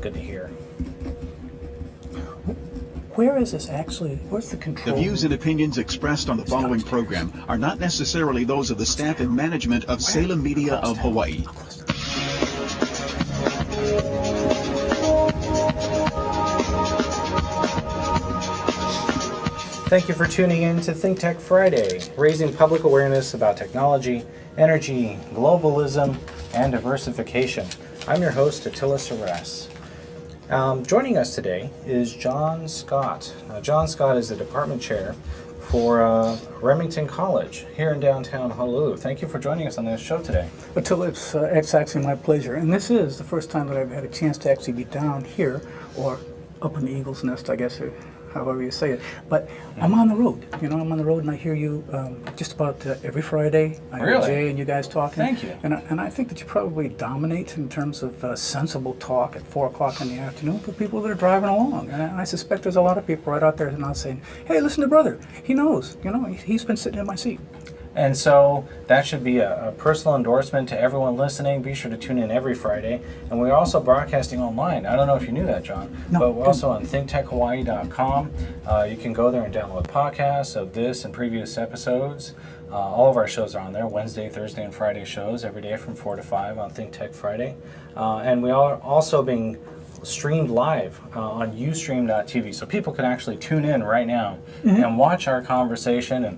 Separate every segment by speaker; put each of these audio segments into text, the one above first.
Speaker 1: good to hear.
Speaker 2: Where is this actually? Where's the control?
Speaker 3: The views and opinions expressed on the following program are not necessarily those of the staff and management of Salem Media of Hawaii.
Speaker 1: Thank you for tuning in to Think Tech Friday, raising public awareness about technology, energy, globalism, and diversification. I'm your host, Attila Seress. Joining us today is John Scott. John Scott is the department chair for Remington College here in downtown Honolulu. Thank you for joining us on this show today.
Speaker 2: Attila, it's actually my pleasure. And this is the first time that I've had a chance to actually be down here, or up in the Eagle's Nest, I guess, or however you say it. But I'm on the road. I'm on the road, and I hear you just about every Friday. I hear Jay and you guys talking.
Speaker 1: Thank you.
Speaker 2: And I think that you probably dominate in terms of sensible talk at 4 o'clock in the afternoon for people that are driving along. And I suspect there's a lot of people right out there now saying, hey, listen to brother. He knows. He's been sitting in my seat.
Speaker 1: And so that should be a personal endorsement to everyone listening. Be sure to tune in every Friday. And we're also broadcasting online. I don't know if you knew that, John, but we're also on thinktechhawaii.com. You can go there and download podcasts of this and previous episodes. All of our shows are on there, Wednesday, Thursday, and Friday shows, every day from 4 to 5 on Think Tech Friday. And we are also being streamed live on ustream.tv. So people can actually tune in right now and watch our conversation and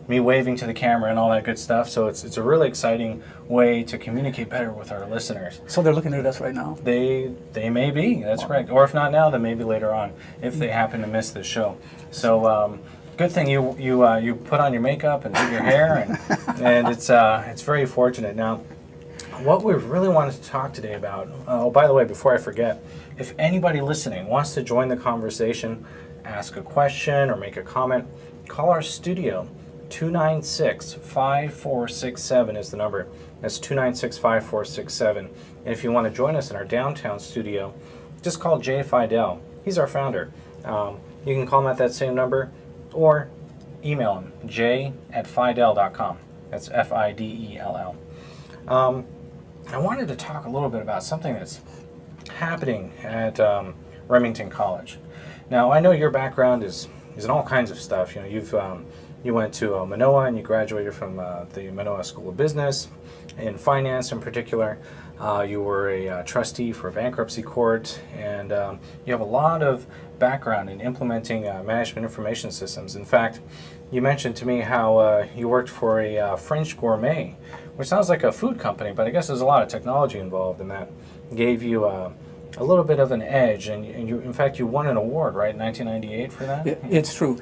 Speaker 1: me waving to the camera and all that good stuff. So it's a really exciting way to communicate better with our listeners.
Speaker 2: So they're looking at us right now?
Speaker 1: They may be, that's correct. Or if not now, then maybe later on, if they happen to miss the show. So good thing you put on your makeup and did your hair, and it's very fortunate. Now, what we really wanted to talk today about, oh, by the way, before I forget, if anybody listening wants to join the conversation, ask a question or make a comment, call our studio. 296-5467 is the number. That's 296-5467. And if you want to join us in our downtown studio, just call Jay Fidel. He's our founder. You can call him at that same number or email him, jay@fidel.com. That's Fidell. I wanted to talk a little bit about something that's happening at Remington College. Now, I know your background is in all kinds of stuff. You went to Manoa and you graduated from the Manoa School of Business in finance in particular. You were a trustee for a bankruptcy court, and you have a lot of background in implementing management information systems. In fact, you mentioned to me how you worked for a French gourmet, which sounds like a food company, but I guess there's a lot of technology involved, and that gave you a little bit of an edge, and you, in fact, you won an award, right, in 1998 for that?
Speaker 2: It's true.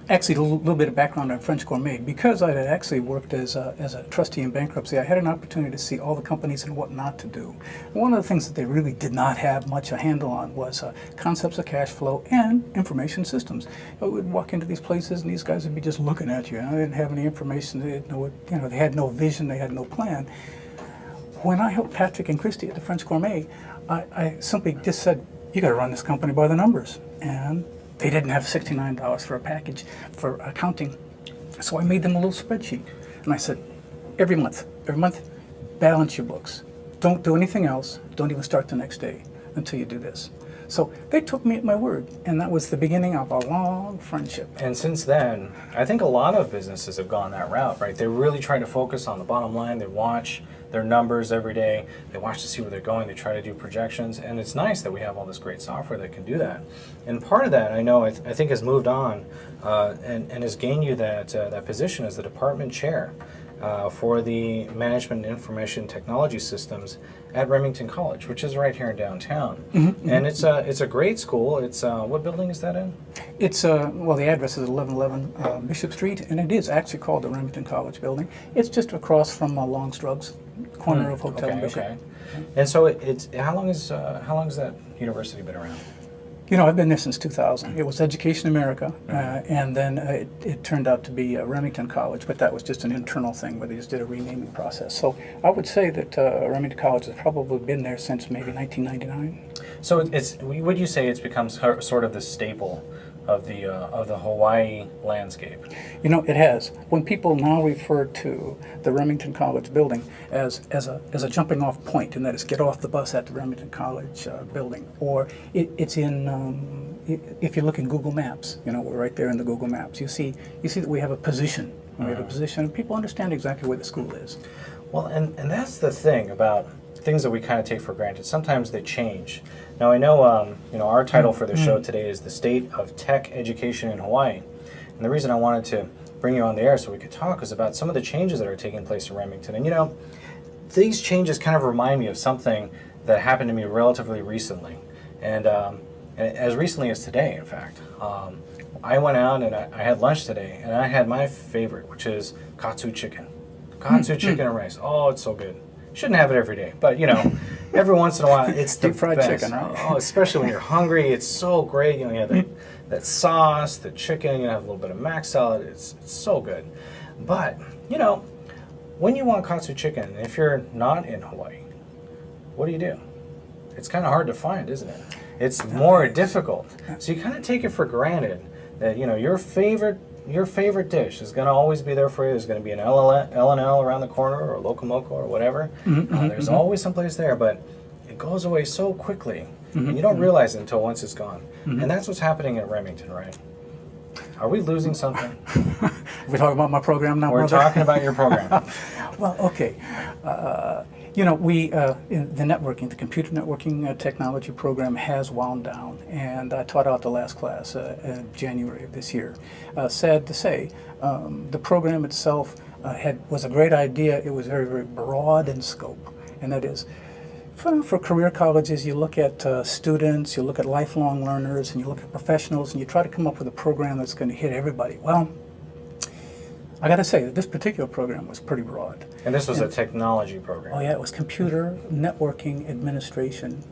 Speaker 2: Actually, a little bit of background on French Gourmet. Because I had actually worked as a trustee in bankruptcy, I had an opportunity to see all the companies and what not to do. One of the things that they really did not have much a handle on was concepts of cash flow and information systems. We would walk into these places, and these guys would be just looking at you. They didn't have any information. They didn't know what, they had no vision. They had no plan. When I helped Patrick and Christy at the French Gourmet, I simply just said, you got to run this company by the numbers. And they didn't have $69 for a package for accounting. So I made them a little spreadsheet. And I said, every month, balance your books. Don't do anything else. Don't even start the next day until you do this. So they took me at my word, and that was the beginning of a long friendship.
Speaker 1: And since then, I think a lot of businesses have gone that route, right? They really try to focus on the bottom line. They watch their numbers every day. They watch to see where they're going. They try to do projections. And it's nice that we have all this great software that can do that. And part of that, I know, I think has moved on and has gained you that position as the department chair for the Management and Information Technology Systems at Remington College, which is right here in downtown. And it's a great school. It's what building is that in?
Speaker 2: It's the address is 1111 Bishop Street, and it is actually called the Remington College building. It's just across from Long's Drugs, corner of Hotel and Bishop.
Speaker 1: Okay. And so how long has that university been around?
Speaker 2: I've been there since 2000. It was Education America, and then it turned out to be Remington College, but that was just an internal thing where they just did a renaming process. So I would say that Remington College has probably been there since maybe 1999.
Speaker 1: So would you say it's become sort of the staple of the Hawaii landscape.
Speaker 2: You know, it has. When people now refer to the Remington College building as a jumping off point, and that is get off the bus at the Remington College building, or it's in, if you look in Google Maps, you know, we're right there in the Google Maps. You see that we have a position. We have a position, and people understand exactly where the school is.
Speaker 1: Well, and that's the thing about things that we kind of take for granted. Sometimes they change. Now I know, you know, our title for the show today is the State of Tech Education in Hawaii, and the reason I wanted to bring you on the air so we could talk is about some of the changes that are taking place in Remington. And you know, these changes kind of remind me of something that happened to me relatively recently, and as recently as today, in fact. I went out and I had lunch today, and I had my favorite, which is katsu chicken. Katsu chicken and rice. Oh, it's so good. Shouldn't have it every day, but you know, every once in a while, it's the
Speaker 2: Deep fried
Speaker 1: best.
Speaker 2: chicken, right?
Speaker 1: Oh, especially when you're hungry, it's so great. You know, you have that sauce, the chicken. You have a little bit of mac salad. It's so good. But you know, when you want katsu chicken, if you're not in Hawaii, what do? It's kind of hard to find, isn't it? It's more difficult. So you kind of take it for granted that you know your favorite dish is going to always be there for you. There's going to be an L&L around the corner, or a Locomoco, or whatever. There's always someplace there, but it goes away so quickly, and you don't realize it until once it's gone. And that's what's happening at Remington, right? Are we losing something?
Speaker 2: We're talking about my program now,
Speaker 1: We're
Speaker 2: brother?
Speaker 1: talking about your program.
Speaker 2: Well, okay. You know, we in the networking, the computer networking technology program has wound down, and I taught out the last class in January of this year. Sad to say, the program itself was a great idea. It was very, very broad in scope, and that is, for career colleges, you look at students, you look at lifelong learners, and you look at professionals, and you try to come up with a program that's going to hit everybody. Well, I got to say that this particular program was pretty broad.
Speaker 1: And this was a technology program.
Speaker 2: Oh yeah, it was computer networking administration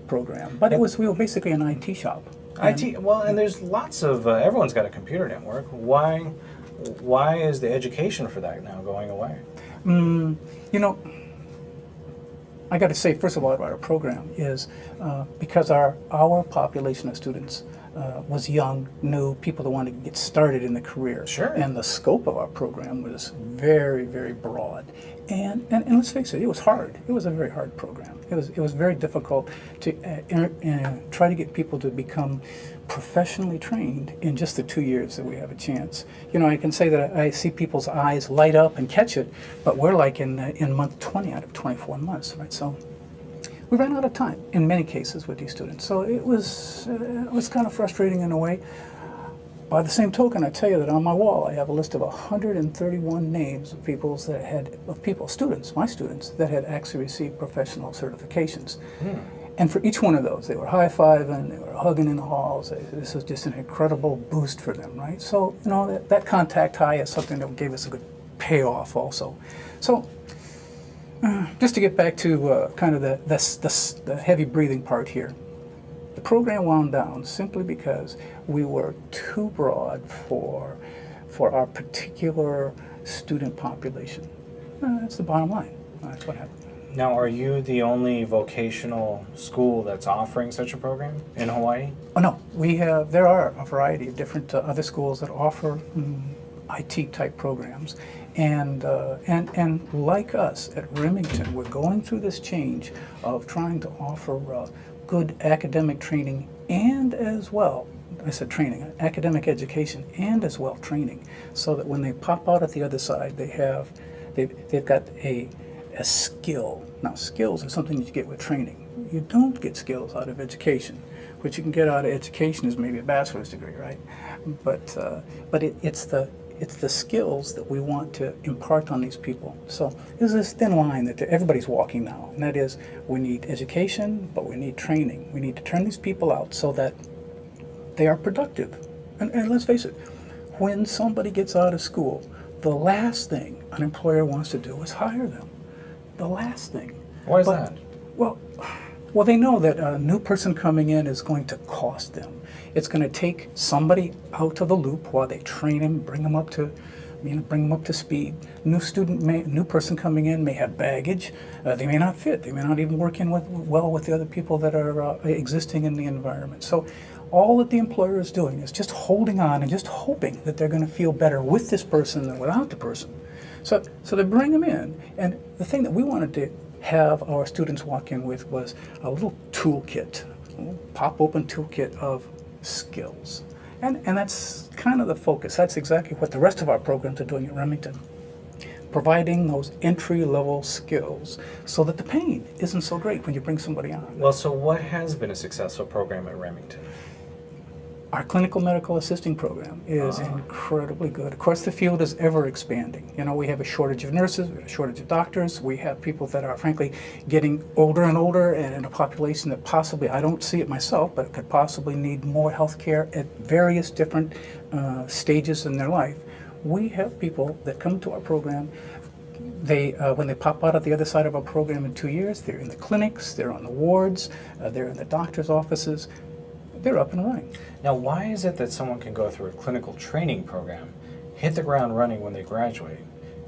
Speaker 2: program, but we were basically an IT shop.
Speaker 1: IT, well, and there's lots of, everyone's got a computer network. Why is the education for that now going away?
Speaker 2: You know, I got to say, first of all, about our program is because our population of students was young, new, people that wanted to get started in the career.
Speaker 1: Sure.
Speaker 2: And the scope of our program was very, very broad. And let's face it, it was hard. It was a very hard program. It was very difficult to try to get people to become professionally trained in just the 2 years that we have a chance. You know, I can say that I see people's eyes light up and catch it, but we're like in month 20 out of 24 months, right? So we ran out of time in many cases with these students. So it was kind of frustrating in a way. By the same token, I tell you that on my wall I have a list of 131 names of students, my students, that had actually received professional certifications. And for each one of those, they were high-fiving, they were hugging in the halls. This was just an incredible boost for them, right? So, you know, that contact high is something that gave us a good payoff also. So, just to get back to kind of the heavy breathing part here. The program wound down simply because we were too broad for our particular student population. That's the bottom line. That's what happened.
Speaker 1: Now, are you the only vocational school that's offering such a program in Hawaii?
Speaker 2: Oh no, there are a variety of different other schools that offer IT type programs, and like us at Remington, we're going through this change of trying to offer good academic training and as well, I said training, academic education and as well training, so that when they pop out at the other side, they've got a skill. Now, skills are something you get with training. You don't get skills out of education. What you can get out of education is maybe a bachelor's degree, right? But it's the skills that we want to impart on these people. So there's this thin line that everybody's walking now, and that is we need education, but we need training. We need to turn these people out so that they are productive. And let's face it, when somebody gets out of school, the last thing an employer wants to do is hire them. The last thing.
Speaker 1: Why is that?
Speaker 2: Well, they know that a new person coming in is going to cost them. It's going to take somebody out of the loop while they train him, bring him up to bring them up to speed. New person coming in may have baggage. They may not fit. They may not even work in well with the other people that are existing in the environment. So all that the employer is doing is just holding on and just hoping that they're going to feel better with this person than without the person. So they bring them in, and the thing that we wanted to have our students walk in with was a little toolkit, a little pop-open toolkit of skills. And that's kind of the focus. That's exactly what the rest of our programs are doing at Remington. Providing those entry-level skills so that the pain isn't so great when you bring somebody on.
Speaker 1: Well, so what has been a successful program at Remington?
Speaker 2: Our clinical medical assisting program is incredibly good. Of course, the field is ever expanding. We have a shortage of nurses, we have a shortage of doctors, we have people that are frankly getting older and older, and in a population that possibly, I don't see it myself, but could possibly need more health care at various different stages in their life. We have people that come to our program. When they pop out at the other side of our program in 2 years, they're in the clinics, they're on the wards, they're in the doctor's offices. They're up and running.
Speaker 1: Now, why is it that someone can go through a clinical training program, hit the ground running when they graduate,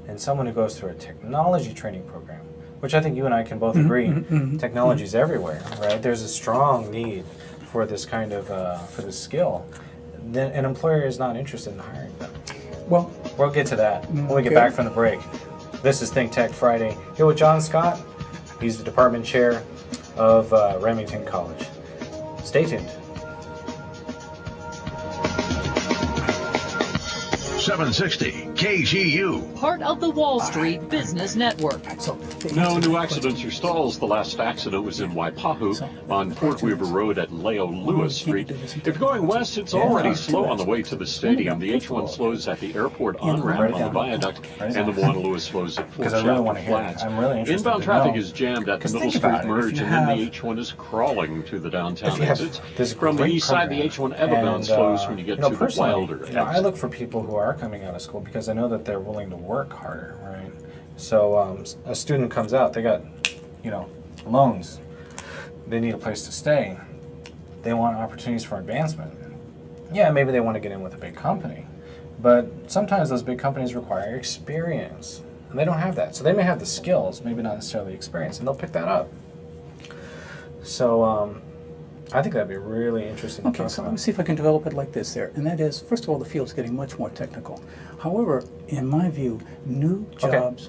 Speaker 1: and someone who goes through a technology training program, which I think you and I can both agree, technology is everywhere, right? There's a strong need for this kind of, for this skill. Then an employer is not interested in hiring them.
Speaker 2: Well,
Speaker 1: We'll get to that when we get back from the break. This is Think Tech Friday. Here with John Scott. He's the department chair of Remington College. Stay tuned.
Speaker 3: 760 KGU.
Speaker 4: Part of the Wall Street Business Network.
Speaker 5: No new accidents or stalls. The last accident was in Waipahu on Fort Weaver Road at Leo Lewis Street. If you're going west, it's already slow on the way to the stadium. The H1 slows at the airport on-ramp on the viaduct, and the Juan Lewis slows at Fort Chapel Flats. Inbound traffic is jammed at the Middle Street Merge, and then the H1 is crawling to the downtown exits. From the east side, the H1 Everbound slows when you get to the Wilder exit.
Speaker 1: I look for people who are coming out of school because I know that they're willing to work harder, right? So a student comes out, they got, loans. They need a place to stay. They want opportunities for advancement. Yeah, maybe they want to get in with a big company, but sometimes those big companies require experience, and they don't have that. So they may have the skills, maybe not necessarily experience, and they'll pick that up. So I think that'd be really interesting.
Speaker 2: Okay, so let me see if I can develop it like this there. And that is, first of all, the field's getting much more technical. However, in my view, new jobs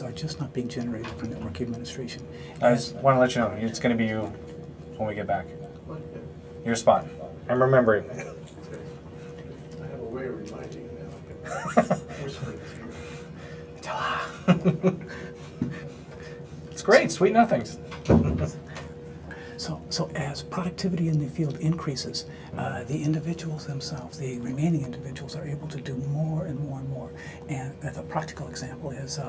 Speaker 2: are just not being generated for network administration.
Speaker 1: I just want to let you know, it's going to be you when we get back. Your spot. I'm remembering.
Speaker 6: I have a way of reminding you now.
Speaker 1: Attila. It's great, sweet nothings.
Speaker 2: So as productivity in the field increases, the individuals themselves, the remaining individuals, are able to do more and more and more. And the practical example is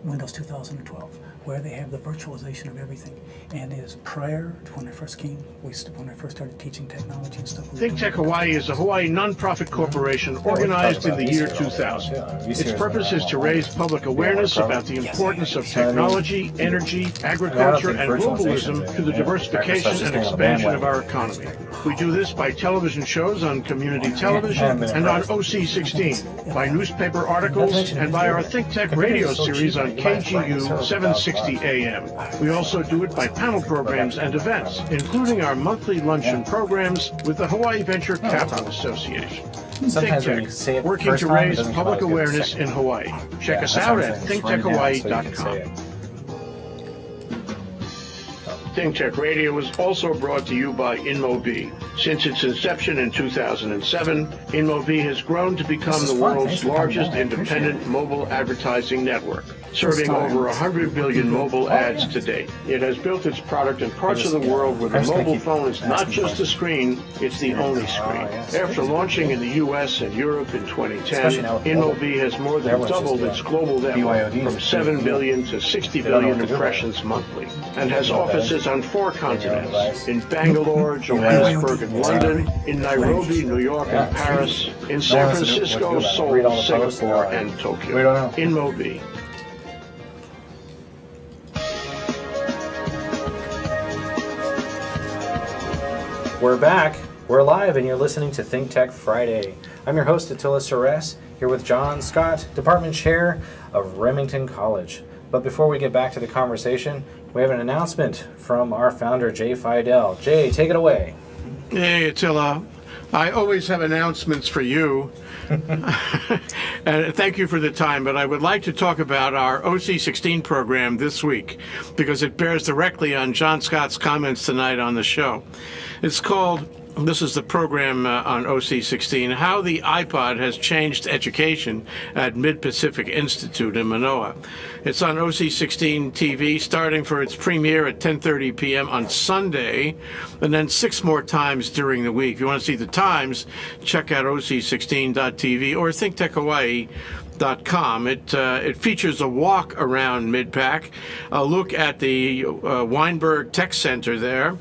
Speaker 2: Windows 2012, where they have the virtualization of everything. And is prior to when I first came, when I first started teaching technology and stuff.
Speaker 6: Think Tech Hawaii is a Hawaii nonprofit corporation organized in the year 2000. Its purpose is to raise public awareness about the importance of technology, energy, agriculture, and globalism to the diversification and expansion of our economy. We do this by television shows on community television and on OC16, by newspaper articles, and by our Think Tech radio series on KGU 760 AM. We also do it by panel programs and events, including our monthly luncheon programs with the Hawaii Venture Capital Association. Think Tech, working to raise public awareness in Hawaii. Check us out at thinktechhawaii.com. Think Tech Radio is also brought to you by InmoB. Since its inception in 2007, InmoB has grown to become the world's largest independent mobile advertising network, serving over 100 billion mobile ads to date. It has built its product in parts of the world where the mobile phone is not just a screen, it's the only screen. After launching in the US and Europe in 2010, InmoB has more than doubled its global network from 7 billion to 60 billion impressions monthly, and has offices on 4 continents, in Bangalore, Johannesburg, and London, in Nairobi, New York, and Paris, in San Francisco, Seoul, Singapore, and Tokyo. InmoB.
Speaker 1: We're back. We're live and you're listening to Think Tech Friday. I'm your host, Attila Seress, here with John Scott, Department Chair of Remington College. But before we get back to the conversation, we have an announcement from our founder, Jay Fidel. Jay, take it away.
Speaker 6: Hey, Attila. I always have announcements for you. And thank you for the time, but I would like to talk about our OC16 program this week because it bears directly on John Scott's comments tonight on the show. It's called, this is the program on OC16, How the iPod Has Changed Education at Mid-Pacific Institute in Manoa. It's on OC16 TV, starting for its premiere at 10:30 p.m. on Sunday, and then 6 more times during the week. If you want to see the times, check out OC16.tv or ThinkTechHawaii.com. It features a walk around MidPac, a look at the Weinberg Tech Center there,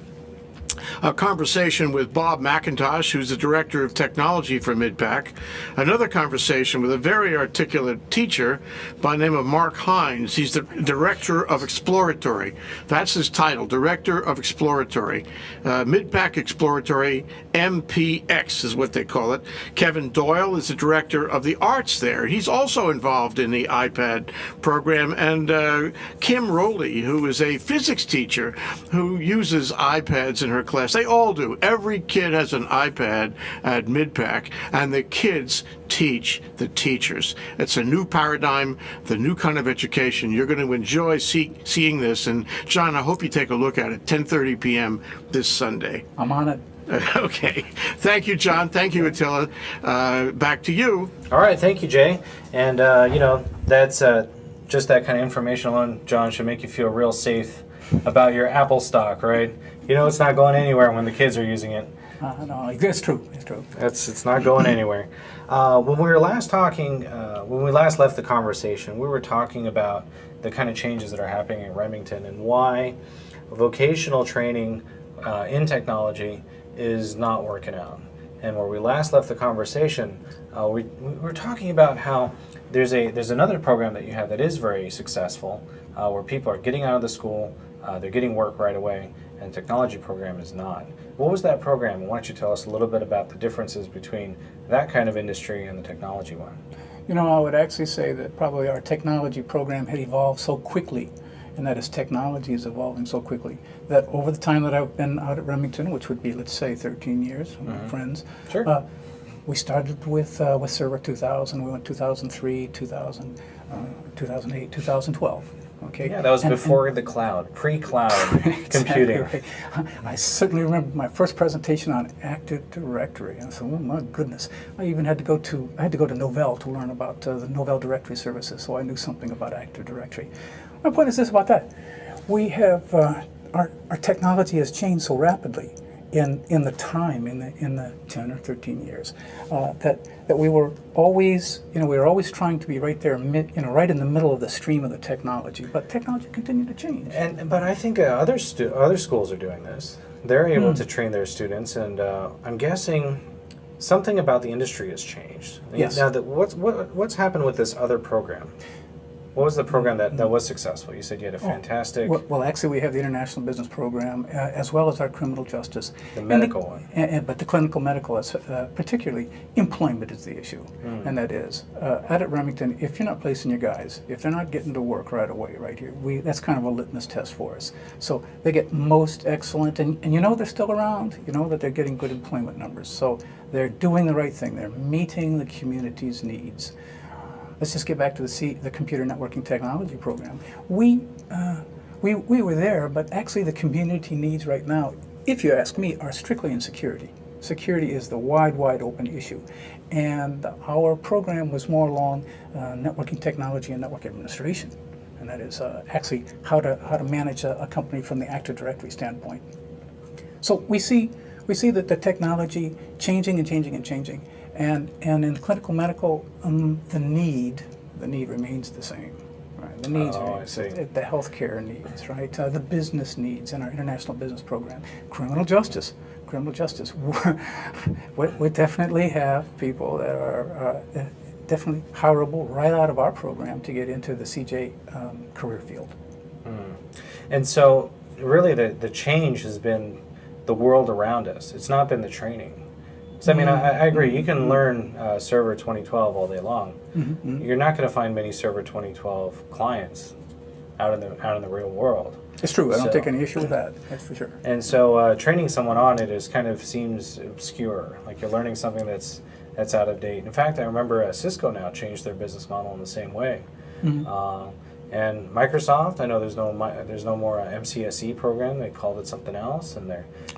Speaker 6: a conversation with Bob McIntosh, who's the Director of Technology for MidPac, another conversation with a very articulate teacher by the name of Mark Hines. He's the Director of Exploratory. That's his title, Director of Exploratory. MidPac Exploratory, MPX is what they call it. Kevin Doyle is the Director of the Arts there. He's also involved in the iPad program. And Kim Rowley, who is a physics teacher who uses iPads in her class. They all do. Every kid has an iPad at MidPac, and the kids teach the teachers. It's a new paradigm, the new kind of education. You're going to enjoy seeing this. And John, I hope you take a look at it, 10:30 p.m. this Sunday.
Speaker 2: I'm on it.
Speaker 6: Okay. Thank you, John. Thank you, Attila. Back to you.
Speaker 1: All right, thank you, Jay. And, that's just that kind of information alone, John, should make you feel real safe about your Apple stock, right? You know it's not going anywhere when the kids are using it.
Speaker 2: No, it's true. It's true.
Speaker 1: It's not going anywhere. When we were last talking, when we last left the conversation, we were talking about the kind of changes that are happening in Remington and why vocational training in technology is not working out. And where we last left the conversation, we were talking about how there's another program that you have that is very successful, where people are getting out of the school, they're getting work right away, and the technology program is not. What was that program? Why don't you tell us a little bit about the differences between that kind of industry and the technology one?
Speaker 2: You know, I would actually say that probably our technology program had evolved so quickly, and that its technology is evolving so quickly, that over the time that I've been out at Remington, which would be, let's say, 13 years, with my friends,
Speaker 1: Sure.
Speaker 2: we started with Server 2000, we went 2003, 2000, 2008, 2012. Okay.
Speaker 1: Yeah, that was before the cloud, pre-cloud computing.
Speaker 2: Exactly right. I certainly remember my first presentation on Active Directory. I said, oh my goodness! I even had to go to Novell to learn about the Novell directory services, so I knew something about Active Directory. My point is this about that: we have our technology has changed so rapidly in the 10 or 13 years that we were always trying to be right there, right in the middle of the stream of the technology. But technology continued to change.
Speaker 1: But I think other schools are doing this. They're able to train their students, and I'm guessing something about the industry has changed.
Speaker 2: Yes.
Speaker 1: Now, what's happened with this other program? What was the program that was successful? You said you had a fantastic...
Speaker 2: Well, actually, we have the International Business Program, as well as our criminal justice.
Speaker 1: The medical one.
Speaker 2: But the clinical medical, is, particularly, employment is the issue. And that is, at Remington, if you're not placing your guys, if they're not getting to work right away, right here, that's kind of a litmus test for us. So they get most excellent, and you know they're still around. You know that they're getting good employment numbers. So they're doing the right thing. They're meeting the community's needs. Let's just get back to the computer networking technology program. We were there, but actually the community needs right now, if you ask me, are strictly in security. Security is the wide open issue. And our program was more along networking technology and network administration. And that is actually how to manage a company from the Active Directory standpoint. So we see that the technology changing and changing and changing. And in the clinical medical, the need remains the same. Right? The needs are the healthcare needs, right? The business needs in our international business program. Criminal justice. We definitely have people that are definitely hireable right out of our program to get into the CJ career field.
Speaker 1: And so, really, the change has been the world around us. It's not been the training. So I mean, I agree. You can learn Server 2012 all day long. You're not going to find many Server 2012 clients out in the real world.
Speaker 2: It's true. I don't take any issue with that. That's for sure.
Speaker 1: And so training someone on it is kind of seems obscure. Like you're learning something that's out of date. In fact, I remember Cisco now changed their business model in the same way. And Microsoft, I know there's no more MCSE program. They called it something else, and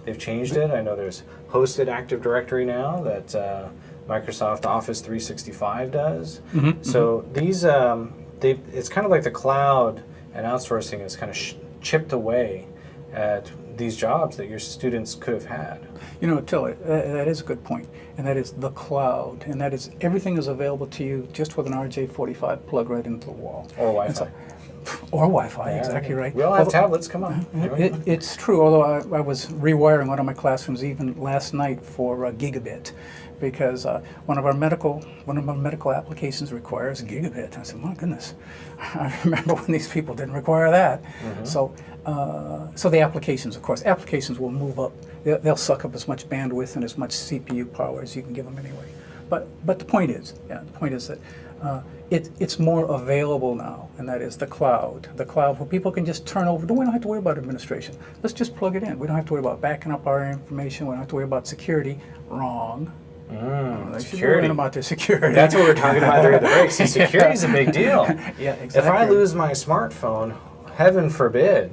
Speaker 1: they've changed it. I know there's hosted Active Directory now that Microsoft Office 365 does. So these, it's kind of like the cloud and outsourcing is kind of chipped away at these jobs that your students could have had.
Speaker 2: You know, Attila, that is a good point, and that is the cloud, and that is everything is available to you just with an RJ45 plug right into the wall.
Speaker 1: Or Wi-Fi.
Speaker 2: Or Wi-Fi, exactly right.
Speaker 1: We all have tablets, come on.
Speaker 2: It's true, although I was rewiring one of my classrooms even last night for gigabit, because one of our medical applications requires gigabit. I said, my goodness, I remember when these people didn't require that. So the applications, of course, will move up. They'll suck up as much bandwidth and as much CPU power as you can give them anyway. But the point is that it's more available now, and that is the cloud. The cloud where people can just turn over. We don't have to worry about administration. Let's just plug it in. We don't have to worry about backing up our information. We don't have to worry about security. Wrong.
Speaker 1: Security.
Speaker 2: About the security.
Speaker 1: That's what we're talking about during the break. See, security is a big deal.
Speaker 2: Yeah, exactly.
Speaker 1: If I lose my smartphone, heaven forbid,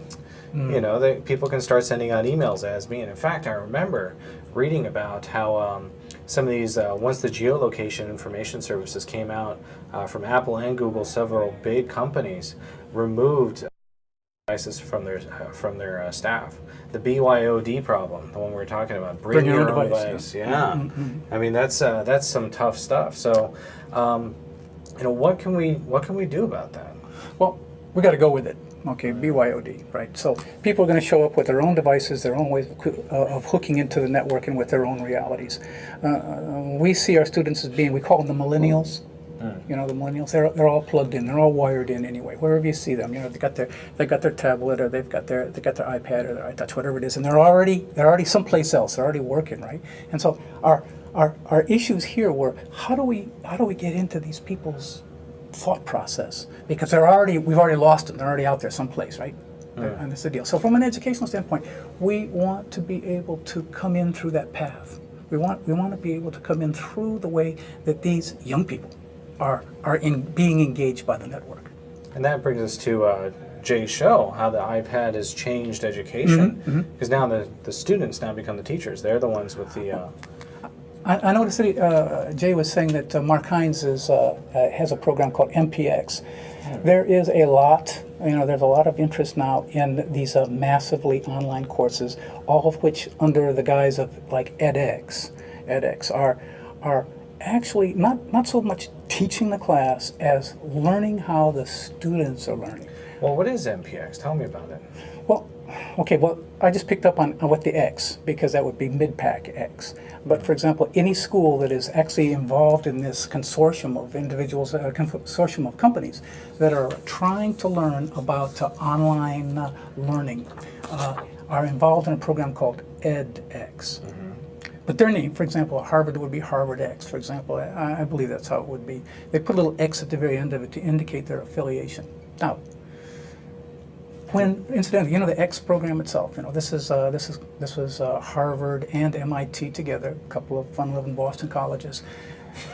Speaker 1: you know, people can start sending out emails as me. And in fact, I remember reading about how some of these, once the geolocation information services came out from Apple and Google, several big companies removed devices from their staff. The BYOD problem, the one we were talking about, bring your own device. Yeah, I mean that's some tough stuff. So, you know, what can we do about that?
Speaker 2: Well, we got to go with it. Okay, BYOD, right? So people are going to show up with their own devices, their own ways of hooking into the network and with their own realities. We see our students as being, we call them the millennials. You know, the millennials, they're all plugged in, they're all wired in anyway. Wherever you see them, you know, they got their tablet, or they've got their iPad or their iTouch, whatever it is, and they're already someplace else. They're already working, right? And so our issues here were how do we get into these people's thought process, because we've already lost them. They're already out there someplace, right? And that's the deal. So from an educational standpoint, we want to be able to come in through that path. We want to be able to come in through the way that these young people are being engaged by the network.
Speaker 1: And that brings us to Jay's show, how the iPad has changed education, because now the students now become the teachers. They're the ones with the...
Speaker 2: I noticed that Jay was saying that Mark Hines has a program called MPX. There is a lot, there's a lot of interest now in these massively online courses, all of which under the guise of like edX are actually not so much teaching the class as learning how the students are learning.
Speaker 1: Well, what is MPX? Tell me about it.
Speaker 2: Well, I just picked up on what the X, because that would be mid-pack X. But for example, any school that is actually involved in this consortium of individuals, consortium of companies that are trying to learn about online learning are involved in a program called edX. But their name, for example, Harvard would be Harvard X, for example. I believe that's how it would be. They put a little X at the very end of it to indicate their affiliation. Now, incidentally, the X program itself, this was Harvard and MIT together, a couple of fun-loving Boston colleges.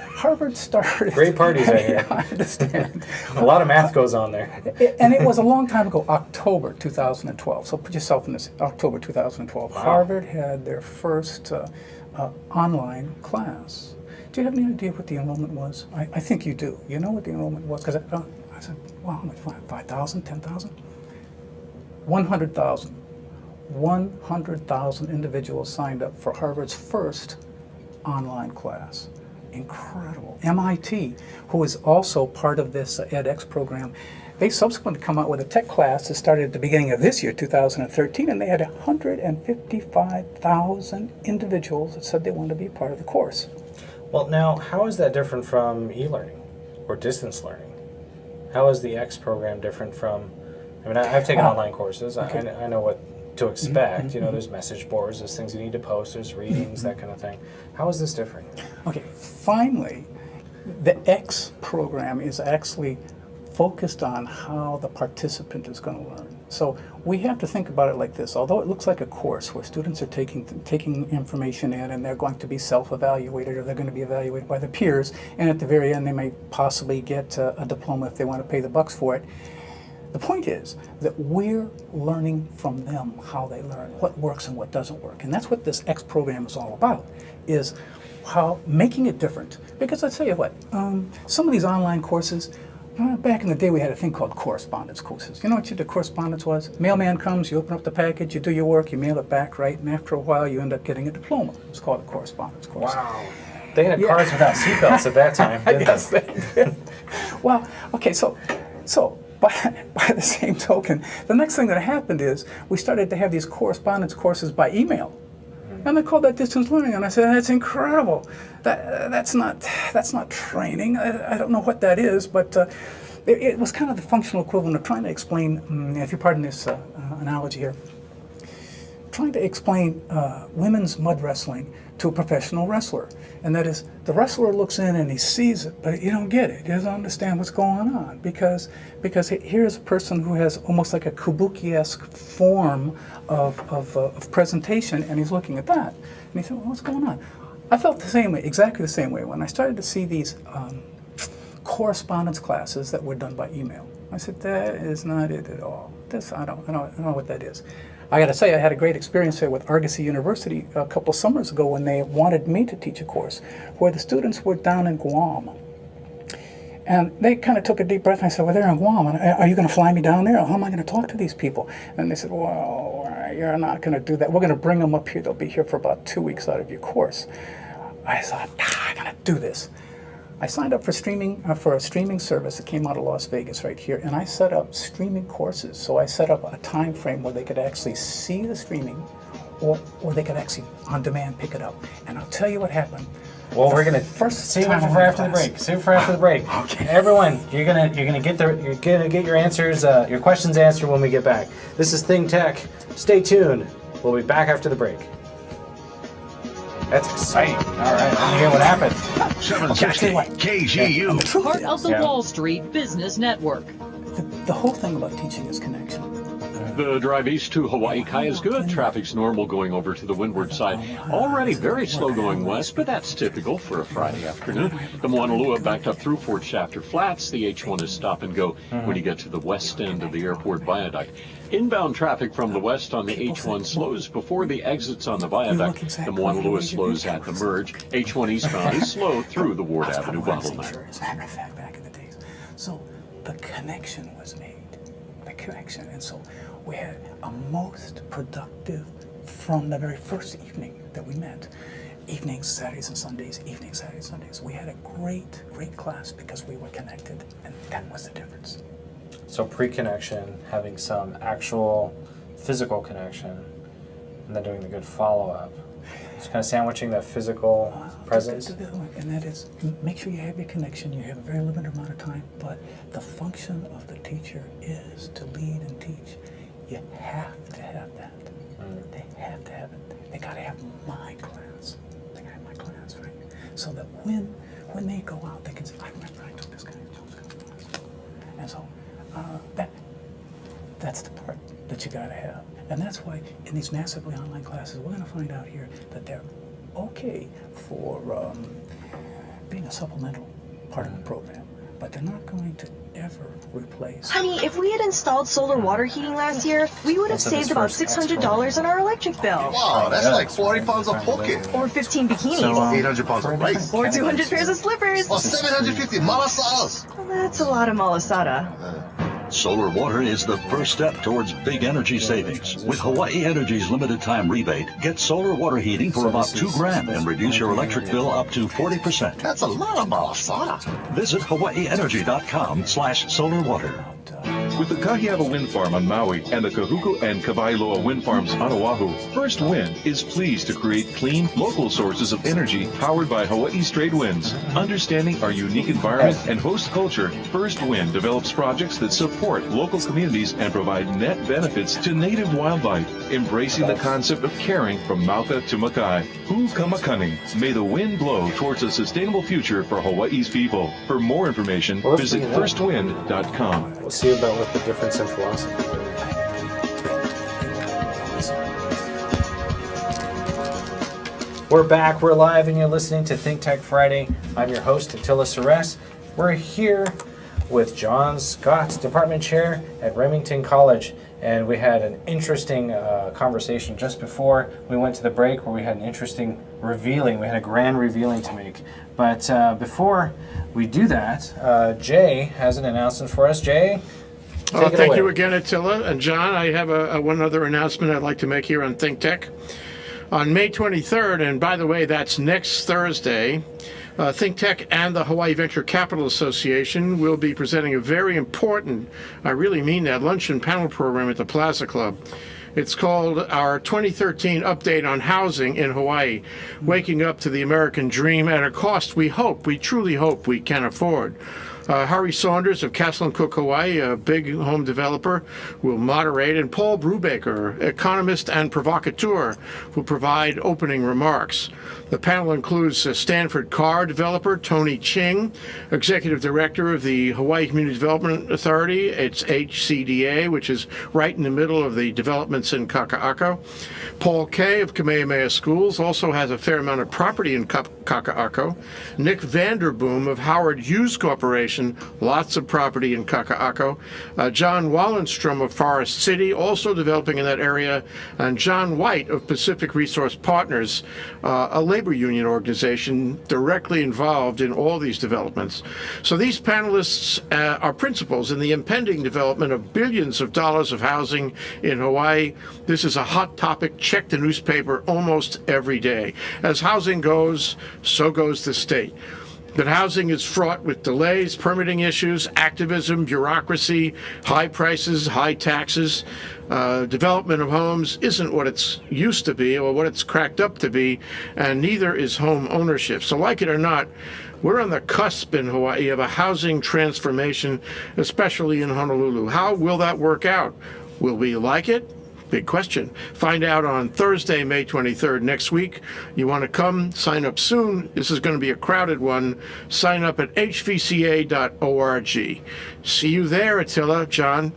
Speaker 2: Harvard started...
Speaker 1: Great parties out here.
Speaker 2: I understand.
Speaker 1: A lot of math goes on there.
Speaker 2: And it was a long time ago, October 2012. So put yourself in this, October 2012. Wow. Harvard had their first online class. Do you have any idea what the enrollment was? I think you do. You know what the enrollment was? Because I said, well, how much? 5,000, 10,000? 100,000. 100,000 individuals signed up for Harvard's first online class. Incredible. MIT, who is also part of this edX program, they subsequently come out with a tech class that started at the beginning of this year, 2013, and they had 155,000 individuals that said they wanted to be a part of the course.
Speaker 1: Well, now, how is that different from e-learning or distance learning? How is the X program different from... I mean, I've taken online courses. Okay. I know what to expect. You know, there's message boards, there's things you need to post, there's readings, that kind of thing. How is this different?
Speaker 2: Okay, finally, the X program is actually focused on how the participant is going to learn. So we have to think about it like this. Although it looks like a course where students are taking information in and they're going to be self-evaluated, or they're going to be evaluated by their peers, and at the very end they may possibly get a diploma if they want to pay the bucks for it. The point is that we're learning from them how they learn, what works and what doesn't work. And that's what this X program is all about, is how making it different. Because I tell you what, some of these online courses, back in the day we had a thing called correspondence courses. You know what the correspondence was? Mailman comes, you open up the package, you do your work, you mail it back, right? And after a while you end up getting a diploma. It's called a correspondence course.
Speaker 1: Wow. They had cars without seatbelts at that time, didn't
Speaker 2: Yes,
Speaker 1: they?
Speaker 2: they did. Well, okay, so by the same token, the next thing that happened is we started to have these correspondence courses by email. And they called that distance learning, and I said, that's incredible. That's not training. I don't know what that is, but it was kind of the functional equivalent of trying to explain, if you pardon this analogy here, trying to explain women's mud wrestling to a professional wrestler. And that is, the wrestler looks in and he sees it, but you don't get it. He doesn't understand what's going on, because here's a person who has almost like a kabuki-esque form of presentation, and he's looking at that. And he said, well, what's going on? I felt the same way, exactly the same way, when I started to see these correspondence classes that were done by email. I said, that is not it at all. I don't know what that is. I got to say, I had a great experience there with Argosy University a couple summers ago when they wanted me to teach a course where the students were down in Guam. And they kind of took a deep breath and I said, well, they're in Guam. And are you going to fly me down there? Or how am I going to talk to these people? And they said, well, you're not going to do that. We're going to bring them up here. They'll be here for about 2 weeks out of your course. I thought, I got to do this. I signed up for a streaming service that came out of Las Vegas right here, and I set up streaming courses. So I set up a time frame where they could actually see the streaming, or they could actually on demand pick it up. And I'll tell you what happened.
Speaker 1: Well, we're gonna save it for after the break. Save it for after the break.
Speaker 2: Okay.
Speaker 1: Everyone, you're gonna get your answers, your questions answered when we get back. This is Think Tech. Stay tuned. We'll be back after the break. That's exciting. All right, let me hear what happened.
Speaker 3: 760 KGU.
Speaker 4: Part of the Wall Street Business Network.
Speaker 2: The whole thing about teaching is connection.
Speaker 5: The drive east to Hawaii Kai is good. Traffic's normal going over to the windward side. Already very slow going west, but that's typical for a Friday afternoon. The Moanalua backed up through Fort Shafter Flats. The H1 is stop and go when you get to the west end of the airport viaduct. Inbound traffic from the west on the H1 slows before the exits on the viaduct. The Moanalua slows at the merge. H1 eastbound is slow through the Ward Avenue bottleneck.
Speaker 2: As a matter of fact, back in the days. So the connection was made. The connection. And so we had a most productive from the very first evening that we met. Evenings, Saturdays and Sundays, evenings, Saturdays, Sundays. We had a great, great class because we were connected, and that was the difference.
Speaker 1: So pre-connection, having some actual physical connection, and then doing the good follow-up. Just kind of sandwiching that physical presence.
Speaker 2: And that is, make sure you have your connection. You have a very limited amount of time, but the function of the teacher is to lead and teach. You have to have that. They have to have it. They got to have my class. They got to have my class, right? So that when they go out, they can say, I remember I took this guy. And so that's the part that you got to have. And that's why in these massively online classes, we're going to find out here that they're okay for being a supplemental part of the program, but they're not going to ever replace.
Speaker 7: Honey, if we had installed solar water heating last year, we would have saved about $600 on our electric bill.
Speaker 8: Wow, that's like 40 pounds of poke.
Speaker 7: Or 15 bikinis.
Speaker 1: So,
Speaker 8: 800 pounds of rice.
Speaker 7: Or 200 pairs of slippers.
Speaker 8: Or 750 malasadas.
Speaker 7: Well, that's a lot of malasada.
Speaker 9: Solar water is the first step towards big energy savings. With Hawaii Energy's limited time rebate, get solar water heating for about $2,000 and reduce your electric bill up to 40%.
Speaker 8: That's a lot of malasada.
Speaker 9: Visit hawaiienergy.com/solarwater.
Speaker 10: With the Kahiava Wind Farm on Maui and the Kahuku and Kawailoa Wind Farms on Oahu, First Wind is pleased to create clean, local sources of energy powered by Hawaii's trade winds. Understanding our unique environment and host culture, First Wind develops projects that support local communities and provide net benefits to native wildlife, embracing the concept of caring from Mauka to Makai. Hu Kamakani, may the wind blow towards a sustainable future for Hawaii's people. For more information, visit firstwind.com.
Speaker 1: We'll see about what the difference in philosophy is. We're back, we're live, and you're listening to Think Tech Friday. I'm your host, Attila Seress. We're here with John Scott, Department Chair at Remington College. And we had an interesting conversation just before we went to the break where we had an interesting revealing. We had a grand revealing to make. But before we do that, Jay has an announcement for us. Jay, take it
Speaker 6: thank
Speaker 1: away.
Speaker 6: you again, Attila. And John, I have one other announcement I'd like to make here on Think Tech. On May 23rd, and by the way, that's next Thursday, Think Tech and the Hawaii Venture Capital Association will be presenting a very important, I really mean that, luncheon panel program at the Plaza Club. It's called our 2013 Update on Housing in Hawaii, Waking Up to the American Dream at a cost we truly hope we can afford. Harry Saunders of Castle and Cook, Hawaii, a big home developer, will moderate, and Paul Brubaker, economist and provocateur, will provide opening remarks. The panel includes Stanford car developer Tony Ching, executive director of the Hawaii Community Development Authority, it's HCDA, which is right in the middle of the developments in Kaka'ako. Paul Kay of Kamehameha Schools also has a fair amount of property in Kaka'ako. Nick Vanderboom of Howard Hughes Corporation, lots of property in Kaka'ako. John Wallenstrom of Forest City, also developing in that area. And John White of Pacific Resource Partners, a labor union organization directly involved in all these developments. So these panelists are principals in the impending development of billions of dollars of housing in Hawaii. This is a hot topic. Check the newspaper almost every day. As housing goes, so goes the state. But housing is fraught with delays, permitting issues, activism, bureaucracy, high prices, high taxes. Development of homes isn't what it's used to be or what it's cracked up to be, and neither is home ownership. So like it or not, we're on the cusp in Hawaii of a housing transformation, especially in Honolulu. How will that work out? Will we like it? Big question. Find out on Thursday, May 23rd, next week. You want to come? Sign up soon. This is going to be a crowded one. Sign up at hvca.org. See you there, Attila. John?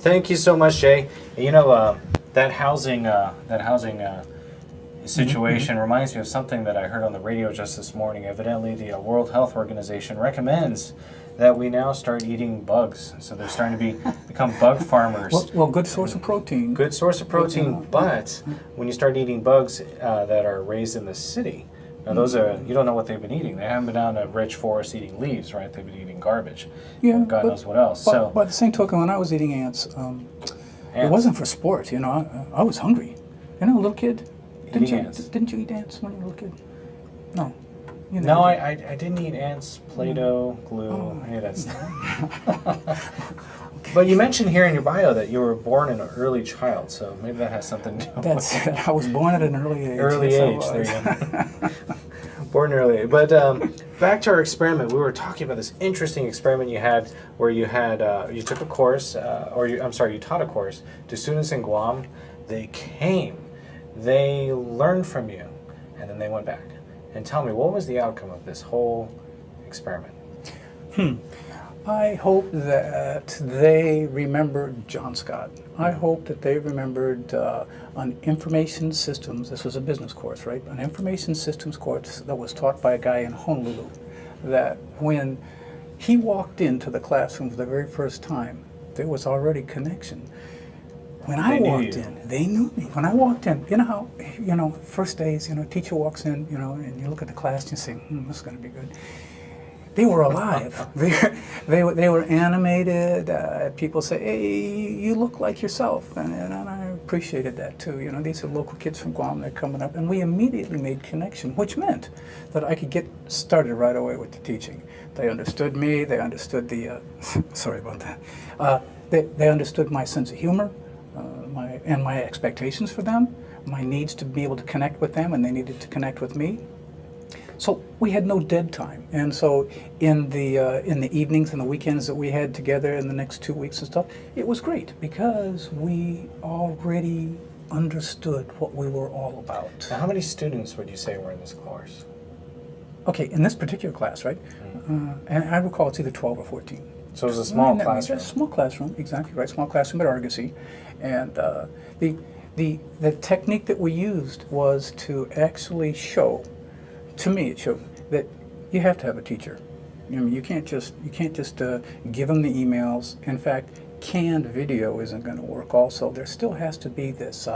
Speaker 1: Thank you so much, Jay. You know, that housing situation reminds me of something that I heard on the radio just this morning. Evidently, the World Health Organization recommends that we now start eating bugs. So they're starting to become bug farmers.
Speaker 2: Well, good source of protein.
Speaker 1: Good source of protein, but when you start eating bugs that are raised in the city, now those are, you don't know what they've been eating. They haven't been down a rich forest eating leaves, right? They've been eating garbage.
Speaker 2: Yeah,
Speaker 1: God knows what else.
Speaker 2: But by the same token, when I was eating ants, it wasn't for sport. You know, I was hungry. You know, a little kid. Didn't you eat ants when you were a little kid? No. You know,
Speaker 1: no, I didn't eat ants, Play-Doh, glue, any of that stuff. But you mentioned here in your bio that you were born an early child, so maybe that has something to do with it.
Speaker 2: I was born at an early age.
Speaker 1: There you go. Born early. But back to our experiment, we were talking about this interesting experiment you had where you had, you took a course, you taught a course to students in Guam. They came, they learned from you, and then they went back. And tell me, what was the outcome of this whole experiment?
Speaker 2: I hope that they remembered John Scott. I hope that they remembered on information systems. This was a business course, right? An information systems course that was taught by a guy in Honolulu. That when he walked into the classroom for the very first time, there was already connection. When I walked in, they knew me. When I walked in, you know how, first days, teacher walks in, and you look at the class and you say, this is going to be good. They were alive. They were animated. People say, hey, you look like yourself. And I appreciated that too. These are local kids from Guam. They're coming up. And we immediately made connection, which meant that I could get started right away with the teaching. They understood me. They understood the, sorry about that. they understood my sense of humor, my expectations for them, my needs to be able to connect with them, and they needed to connect with me. So we had no dead time, and so in the evenings and the weekends that we had together in the next 2 weeks and stuff, it was great because we already understood what we were all about.
Speaker 1: Now, how many students would you say were in this course?
Speaker 2: Okay, in this particular class, right? And I recall it's either 12 or 14.
Speaker 1: So it was a small classroom.
Speaker 2: A small classroom, exactly right. Small classroom at Argosy, and the technique that we used was to actually show. To me, it showed that you have to have a teacher. I mean, you can't just give them the emails. In fact, canned video isn't going to work. Also, there still has to be this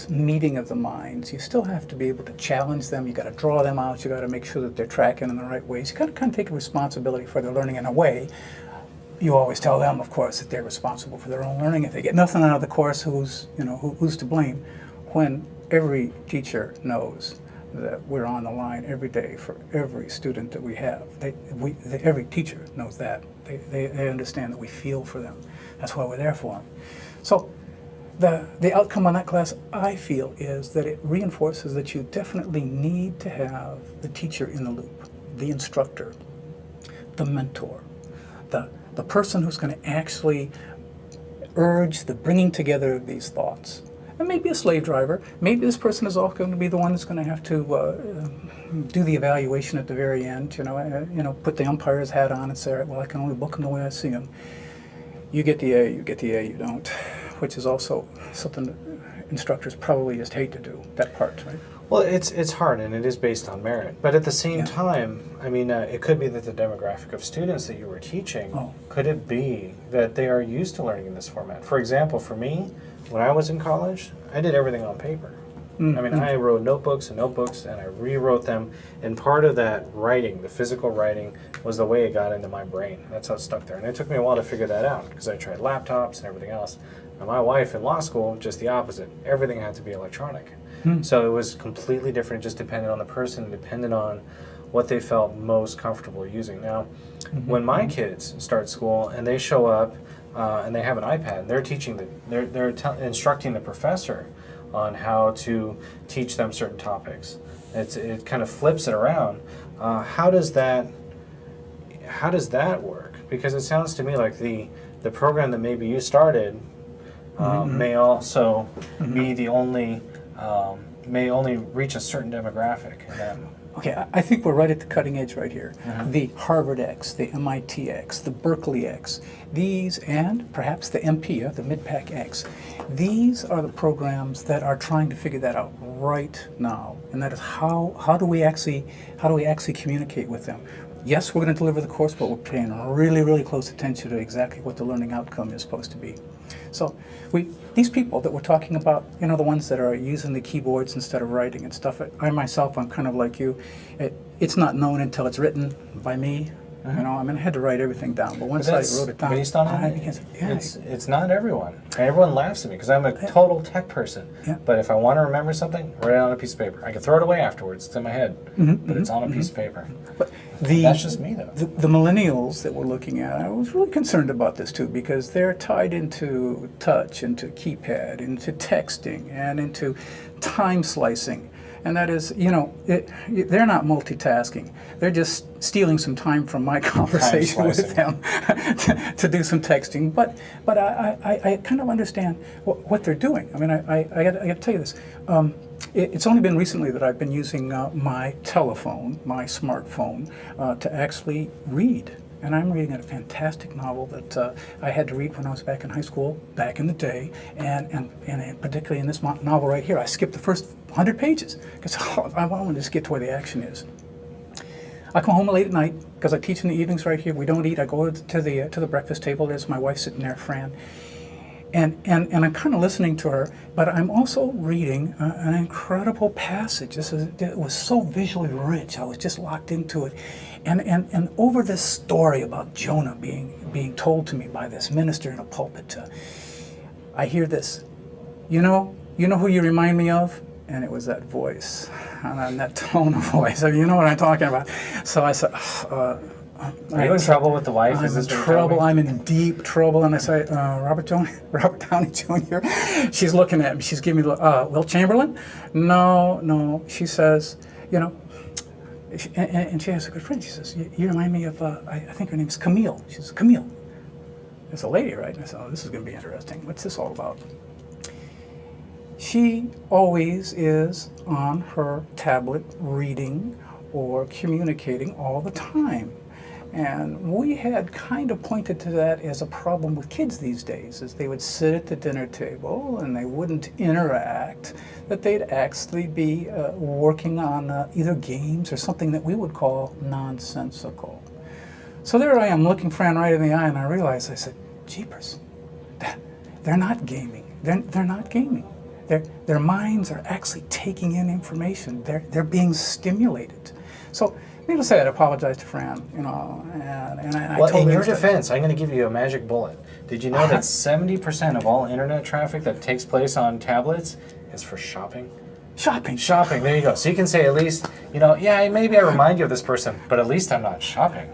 Speaker 2: meeting of the minds. You still have to be able to challenge them. You got to draw them out. You got to make sure that they're tracking in the right ways. You got to kind of take a responsibility for their learning in a way. You always tell them, of course, that they're responsible for their own learning. If they get nothing out of the course, who's to blame? When every teacher knows that we're on the line every day for every student that we have. Every teacher knows that. They understand that we feel for them. That's why we're there for them. So the outcome on that class, I feel, is that it reinforces that you definitely need to have the teacher in the loop, the instructor, the mentor, the person who's going to actually urge the bringing together of these thoughts. And maybe a slave driver. Maybe this person is also going to be the one that's going to have to do the evaluation at the very end. Put the umpire's hat on and say, all right, well, I can only book them the way I see them. You get the A, you don't, which is also something that instructors probably just hate to do, that part, right?
Speaker 1: Well, it's hard, and it is based on merit. But at the same time, I mean, it could be that the demographic of students that you were teaching, could it be that they are used to learning in this format? For example, for me, when I was in college, I did everything on paper. I mean, I wrote notebooks and notebooks, and I rewrote them. And part of that writing, the physical writing, was the way it got into my brain. That's how it stuck there. And it took me a while to figure that out, because I tried laptops and everything else. And my wife in law school, just the opposite. Everything had to be electronic. So it was completely different. It just depended on the person, depended on what they felt most comfortable using. Now, when my kids start school and they show up and they have an iPad, they're teaching they're instructing the professor on how to teach them certain topics. It kind of flips it around. How does that work? Because it sounds to me like the program that maybe you started may also be the only may only reach a certain demographic.
Speaker 2: Okay, I think we're right at the cutting edge right here. The Harvard X, the MIT X, the Berkeley X, these, and perhaps the MPIA, the Mid-Pac X, these are the programs that are trying to figure that out right now. And that is how do we actually communicate with them? Yes, we're going to deliver the course, but we're paying really, really close attention to exactly what the learning outcome is supposed to be. So these people that we're talking about, the ones that are using the keyboards instead of writing and stuff, I myself, I'm kind of like you. It's not known until it's written by me. I had to write everything down, but once I wrote it down,
Speaker 1: based on it's not everyone. And everyone laughs at me because I'm a total tech person. But if I want to remember something, write it on a piece of paper. I can throw it away afterwards. It's in my head, but it's on a piece of paper. But that's just me, though.
Speaker 2: The millennials that we're looking at, I was really concerned about this too, because they're tied into touch, into keypad, into texting, and into time slicing. And that is, they're not multitasking. They're just stealing some time from my conversation with them to do some texting. But I kind of understand what they're doing. I mean, I got to tell you this. It's only been recently that I've been using my telephone, my smartphone, to actually read. And I'm reading a fantastic novel that I had to read when I was back in high school, back in the day. And particularly in this novel right here, I skipped the first 100 pages because I want to just get to where the action is. I come home late at night because I teach in the evenings right here. We don't eat. I go to the breakfast table. There's my wife sitting there, Fran. And I'm kind of listening to her, but I'm also reading an incredible passage. It was so visually rich. I was just locked into it. And over this story about Jonah being told to me by this minister in a pulpit, I hear this. You know who you remind me of? And it was that voice, and that tone of voice. You know what I'm talking about. So I said,
Speaker 1: Are you in trouble with the wife?
Speaker 2: I'm
Speaker 1: Is this
Speaker 2: in
Speaker 1: what you're telling
Speaker 2: trouble.
Speaker 1: me?
Speaker 2: I'm in deep trouble. And I say, Robert Downey Jr. She's looking at me. She's giving me, Will Chamberlain? No. She says, you know, and she has a good friend. She says, you remind me of, I think her name is Camille. She says, Camille. There's a lady, right? And I said, oh, this is going to be interesting. What's this all about? She always is on her tablet reading or communicating all the time. And we had kind of pointed to that as a problem with kids these days, as they would sit at the dinner table and they wouldn't interact, that they'd actually be working on either games or something that we would call nonsensical. So there I am looking Fran right in the eye, and I realized, I said, jeepers, they're not gaming. They're not gaming. Their minds are actually taking in information. They're being stimulated. So, needless to say, I apologized to Fran, you know, and I
Speaker 1: Well,
Speaker 2: told
Speaker 1: in
Speaker 2: her
Speaker 1: your
Speaker 2: that-
Speaker 1: defense, I'm going to give you a magic bullet. Did you know that 70% of all internet traffic that takes place on tablets is for shopping? Shopping, there you go. So you can say at least, you know, yeah, maybe I remind you of this person, but at least I'm not shopping.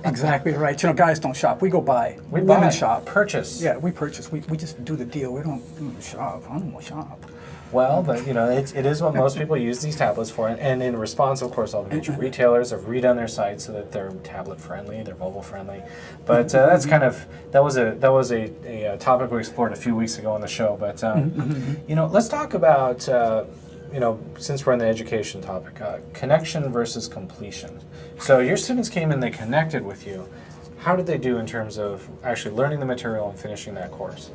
Speaker 2: Exactly right. You know, guys don't shop. We go buy.
Speaker 1: We
Speaker 2: Women
Speaker 1: buy.
Speaker 2: shop.
Speaker 1: Purchase.
Speaker 2: Yeah, we purchase. We just do the deal. We don't shop. I don't want to shop.
Speaker 1: Well, but you know, it is what most people use these tablets for, and in response, of course, all the major retailers have redone their sites so that they're tablet friendly, they're mobile friendly. But that's kind of that was a topic we explored a few weeks ago on the show. But you know, let's talk about you know, since we're on the education topic, connection versus completion. So your students came in, they connected with you. How did they do in terms of actually learning the material and finishing that course?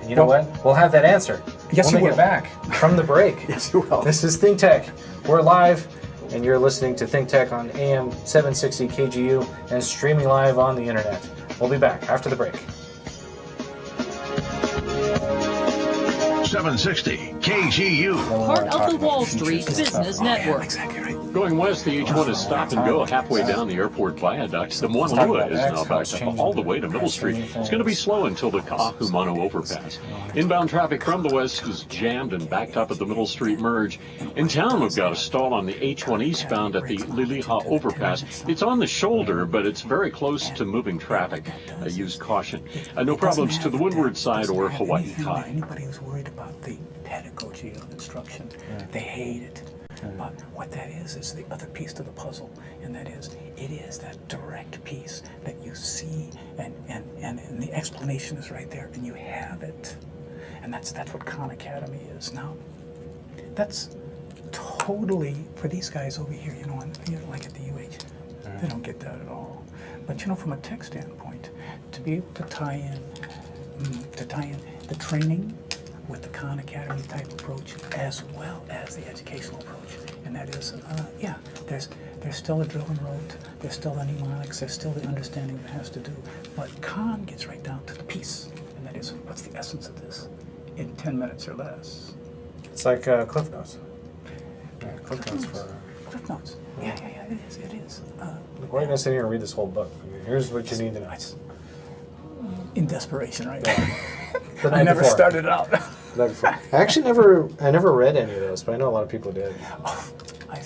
Speaker 1: You know what? We'll have that answer
Speaker 2: Yes,
Speaker 1: when
Speaker 2: you
Speaker 1: we
Speaker 2: will.
Speaker 1: get back from the break.
Speaker 2: Yes, you will.
Speaker 1: This is Think Tech. We're live, and you're listening to Think Tech on AM 760 KGU and streaming live on the internet. We'll be back after the break.
Speaker 3: 760 KGU.
Speaker 4: Part of the Wall Street Business Network.
Speaker 2: Exactly right.
Speaker 5: Going west, the H1 is stop and go halfway down the airport viaduct. The Moanalua is now backed up all the way to Middle Street. It's going to be slow until the Kahumanu overpass. Inbound traffic from the west is jammed and backed up at the Middle Street merge. In town, we've got a stall on the H1 eastbound at the Liliha overpass. It's on the shoulder, but it's very close to moving traffic. Use caution. No problems to the windward side or Hawaii Kai.
Speaker 2: Anybody who's worried about the pedagogy of instruction, they hate it. But what that is the other piece to the puzzle, and that is, it is that direct piece that you see, and the explanation is right there, and you have it. And that's what Khan Academy is. Now, that's totally, for these guys over here, you know, like at the UH, they don't get that at all. But you know, from a tech standpoint, to be able to tie in the training with the Khan Academy type approach, as well as the educational approach, and that is, there's still a drill and rote, there's still the mnemonics, there's still the understanding that has to do, but Khan gets right down to the piece, and that is, what's the essence of this, in 10 minutes or less.
Speaker 1: It's like Cliff Notes. Yeah, Cliff Notes for...
Speaker 2: Cliff Notes. Yeah, it is.
Speaker 1: We're going to sit here and read this whole book. I mean, here's what you need to know.
Speaker 2: In desperation right
Speaker 1: Yeah.
Speaker 2: now.
Speaker 1: The
Speaker 2: I
Speaker 1: night
Speaker 2: never
Speaker 1: before.
Speaker 2: started out.
Speaker 1: The night before. I actually never read any of those, but I know a lot of people did.
Speaker 2: I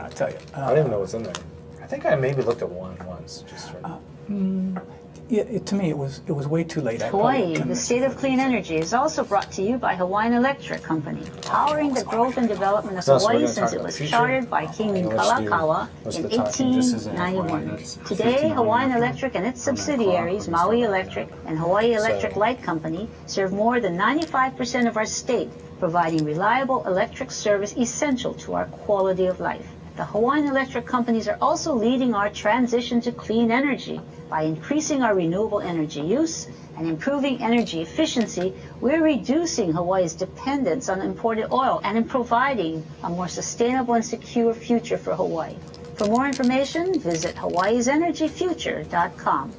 Speaker 2: tell you.
Speaker 1: I don't even know what's in there. I think I maybe looked at one once. Just for,
Speaker 2: To me, it was way too late.
Speaker 11: Hawaii, the state of clean energy, is also brought to you by Hawaiian Electric Company, powering the growth and development of
Speaker 1: So we're
Speaker 11: Hawaii
Speaker 1: gonna
Speaker 11: since
Speaker 1: talk
Speaker 11: it
Speaker 1: about
Speaker 11: was
Speaker 1: future?
Speaker 11: chartered by King
Speaker 1: What's
Speaker 11: Kalakaua
Speaker 1: the
Speaker 11: in
Speaker 1: talking? This is an FYI,
Speaker 11: 1891.
Speaker 1: that's
Speaker 11: Today,
Speaker 1: 59
Speaker 11: Hawaiian Electric and its subsidiaries, Maui Electric and Hawaii Electric Light Company, serve more than 95% of our state, providing reliable electric service essential to our quality of life. The Hawaiian Electric companies are also leading our transition to clean energy. By increasing our renewable energy use and improving energy efficiency, we're reducing Hawaii's dependence on imported oil and in providing a more sustainable and secure future for Hawaii. For more information, visit hawaiisenergyfuture.com.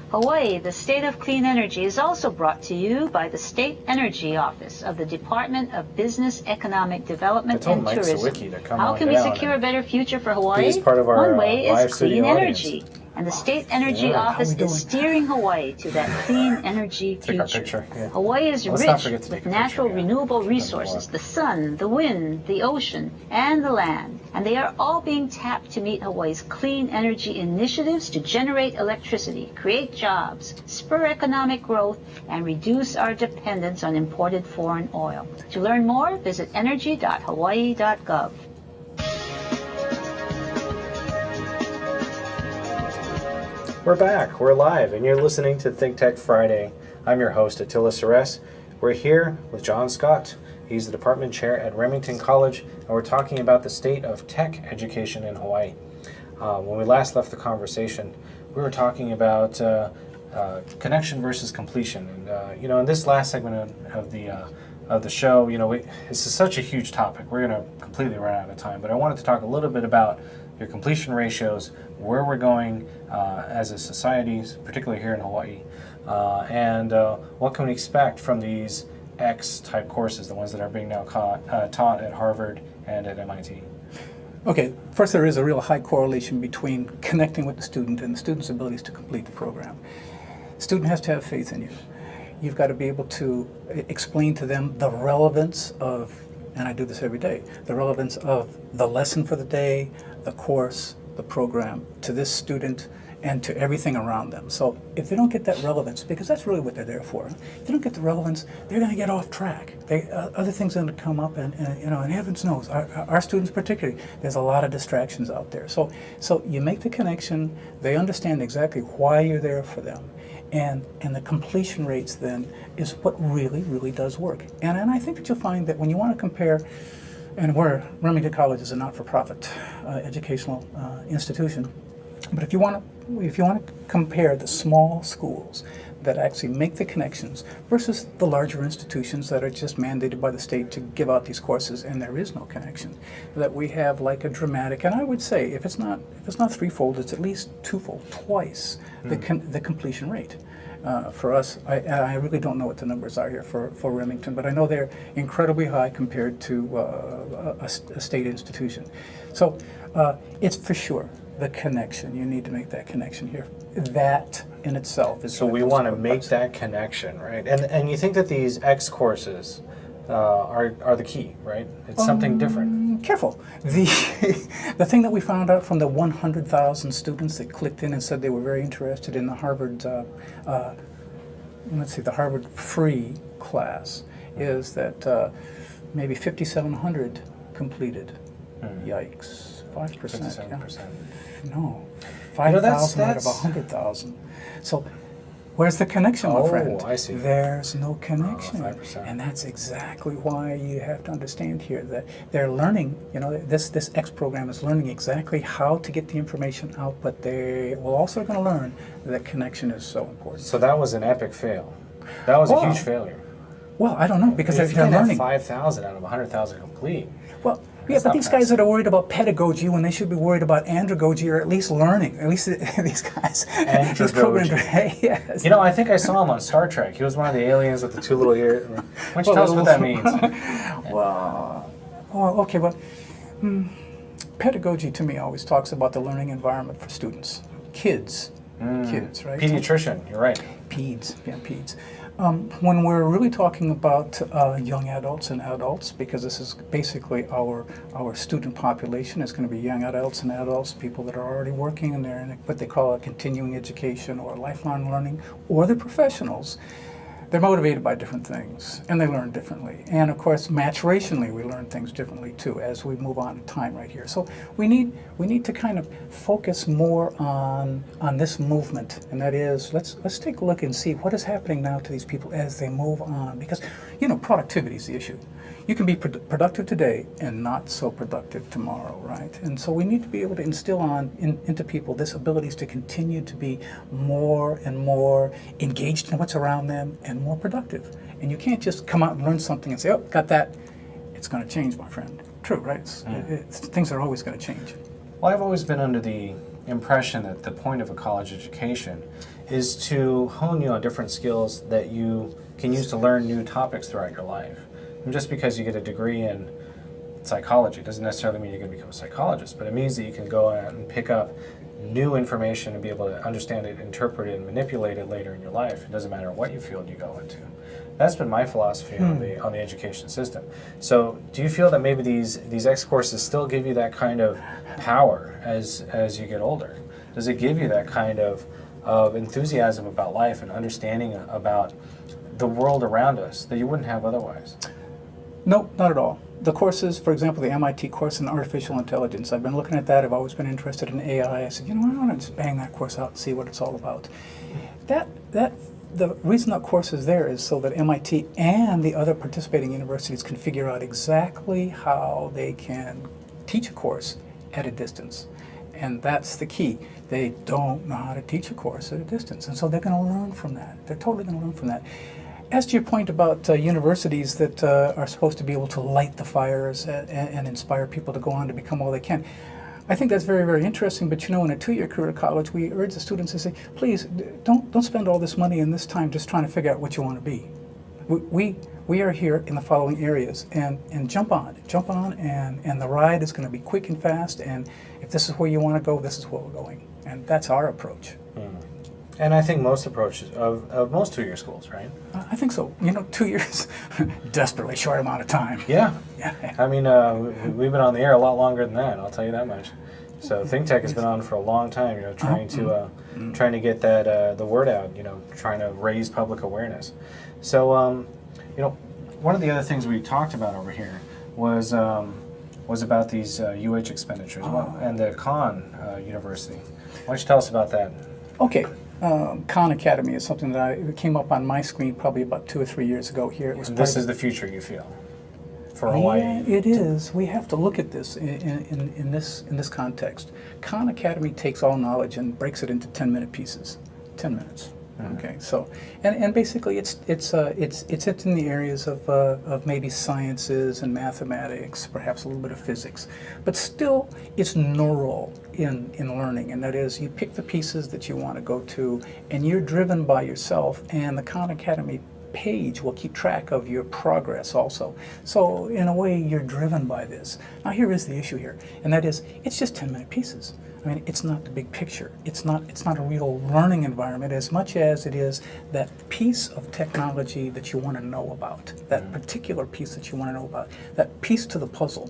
Speaker 11: Hawaii, the state of clean energy, is also brought to you by the State Energy Office of the Department of Business, Economic Development
Speaker 1: I told
Speaker 11: and
Speaker 1: Mike
Speaker 11: Tourism.
Speaker 1: Sawicki to come
Speaker 11: How
Speaker 1: on
Speaker 11: can we
Speaker 1: down
Speaker 11: secure a
Speaker 1: and
Speaker 11: better future for Hawaii?
Speaker 1: he's part of our
Speaker 11: One way
Speaker 1: live
Speaker 11: is
Speaker 1: studio
Speaker 11: clean
Speaker 1: audience.
Speaker 11: energy. And the State Energy Office is steering Hawaii to that clean energy
Speaker 1: Take our
Speaker 11: future.
Speaker 1: picture. Yeah.
Speaker 11: Hawaii is
Speaker 1: Let's not
Speaker 11: rich
Speaker 1: forget to take
Speaker 11: with
Speaker 1: a
Speaker 11: natural
Speaker 1: picture, yeah.
Speaker 11: renewable resources, the sun, the wind, the ocean, and the land. And they are all being tapped to meet Hawaii's clean energy initiatives to generate electricity, create jobs, spur economic growth, and reduce our dependence on imported foreign oil. To learn more, visit energy.hawaii.gov.
Speaker 1: We're back. We're live, and you're listening to Think Tech Friday. I'm your host, Attila Seress. We're here with John Scott. He's the department chair at Remington College, and we're talking about the state of tech education in Hawaii. When we last left the conversation, we were talking about connection versus completion. And in this last segment of the show, this is such a huge topic. We're going to completely run out of time, but I wanted to talk a little bit about your completion ratios, where we're going as a society, particularly here in Hawaii, and what can we expect from these X-type courses, the ones that are being now taught at Harvard and at MIT.
Speaker 2: Okay, first there is a real high correlation between connecting with the student and the student's abilities to complete the program. The student has to have faith in you. You've got to be able to explain to them the relevance of, and I do this every day, the relevance of the lesson for the day, the course, the program, to this student and to everything around them. So if they don't get that relevance, because that's really what they're there for, if they don't get the relevance, they're going to get off track. Other things are going to come up, and heavens knows, our students particularly, there's a lot of distractions out there. So you make the connection, they understand exactly why you're there for them, and the completion rates then is what really, really does work. And I think that you'll find that when you want to compare, and Remington College is a not-for-profit educational institution, but if you want to compare the small schools that actually make the connections versus the larger institutions that are just mandated by the state to give out these courses and there is no connection, that we have like a dramatic, and I would say if it's not threefold, it's at least twofold, twice the completion rate. For us, I really don't know what the numbers are here for Remington, but I know they're incredibly high compared to a state institution. So it's for sure the connection. You need to make that connection here. That in itself is.
Speaker 1: So we want to make that connection, right? And you think that these X courses are the key, right? It's something different.
Speaker 2: Careful. The thing that we found out from the 100,000 students that clicked in and said they were very interested in the Harvard, the Harvard free class, is that maybe 5,700 completed. Yikes. 5%.
Speaker 1: 57%.
Speaker 2: No. 5,000 out of 100,000. So where's the connection, my friend?
Speaker 1: I see.
Speaker 2: There's no connection.
Speaker 1: 5%.
Speaker 2: And that's exactly why you have to understand here that they're learning, this X program is learning exactly how to get the information out, but they will also going to learn that connection is so important.
Speaker 1: So that was an epic fail. That was a huge failure.
Speaker 2: Well, I don't know, because
Speaker 1: if
Speaker 2: they're learning.
Speaker 1: 5,000 out of 100,000 complete.
Speaker 2: Well, yeah, but these guys that are worried about pedagogy when they should be worried about andragogy, or at least learning. At least these guys. These programs. Yes.
Speaker 1: I think I saw him on Star Trek. He was one of the aliens with the two little ears. Why don't you tell us what that means?
Speaker 2: Okay. Pedagogy to me always talks about the learning environment for students, kids, right?
Speaker 1: Pediatrician. You're right.
Speaker 2: Peds. When we're really talking about young adults and adults, because this is basically our student population, is going to be young adults and adults, people that are already working in there in what they call a continuing education or lifelong learning, or the professionals. They're motivated by different things, and they learn differently. And of course, maturationally, we learn things differently too as we move on in time right here. So we need to kind of focus more on this movement, and that is, let's take a look and see what is happening now to these people as they move on, because productivity is the issue. You can be productive today and not so productive tomorrow, right? And so we need to be able to instill into people this abilities to continue to be more and more engaged in what's around them and more productive. And you can't just come out and learn something and say, oh, got that. It's going to change, my friend. True, right? Things are always going to change.
Speaker 1: Well, I've always been under the impression that the point of a college education is to hone you on different skills that you can use to learn new topics throughout your life. And just because you get a degree in psychology doesn't necessarily mean you're going to become a psychologist, but it means that you can go out and pick up new information and be able to understand it, interpret it, and manipulate it later in your life. It doesn't matter what field you go into. That's been my philosophy on the education system. So, do you feel that maybe these X courses still give you that kind of power as you get older? Does it give you that kind of enthusiasm about life and understanding about the world around us that you wouldn't have otherwise?
Speaker 2: No, not at all. The courses, for example, the MIT course in artificial intelligence, I've been looking at that. I've always been interested in AI. I said, I want to just bang that course out and see what it's all about. The reason that course is there is so that MIT and the other participating universities can figure out exactly how they can teach a course at a distance. And that's the key. They don't know how to teach a course at a distance. And so they're going to learn from that. They're totally going to learn from that. As to your point about universities that are supposed to be able to light the fires and inspire people to go on to become all they can, I think that's very, very interesting. But in a 2-year career college, we urge the students to say, please, don't spend all this money and this time just trying to figure out what you want to be. We are here in the following areas, and jump on, and the ride is going to be quick and fast. And if this is where you want to go, this is where we're going, and that's our approach.
Speaker 1: And I think most approaches of most 2-year schools, right?
Speaker 2: I think so. 2 years, desperately short amount of time.
Speaker 1: Yeah. I mean, we've been on the air a lot longer than that. I'll tell you that much. So ThinkTech has been on for a long time. Trying to get that the word out. Trying to raise public awareness. So, one of the other things we talked about over here was about these UH expenditures and the Khan University. Why don't you tell us about that?
Speaker 2: Okay. Khan Academy is something that came up on my screen probably about 2 or 3 years ago here.
Speaker 1: This is the future, you feel, for Hawaii?
Speaker 2: Yeah, it is. We have to look at this in this context. Khan Academy takes all knowledge and breaks it into 10-minute pieces. 10 minutes. Okay, so and basically it's in the areas of maybe sciences and mathematics, perhaps a little bit of physics, but still it's neural in learning, and that is you pick the pieces that you want to go to, and you're driven by yourself, and the Khan Academy page will keep track of your progress also. So in a way, you're driven by this. Now here is the issue here, and that is it's just 10-minute pieces. I mean, it's not the big picture. It's not a real learning environment as much as it is that piece of technology that you want to know about, that particular piece that you want to know about, that piece to the puzzle.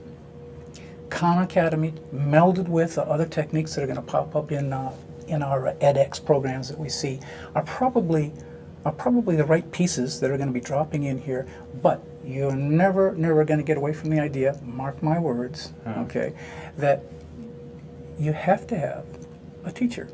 Speaker 2: Khan Academy, melded with other techniques that are going to pop up in our edX programs that we see, are probably the right pieces that are going to be dropping in here, but you're never going to get away from the idea, mark my words, okay, that you have to have a teacher.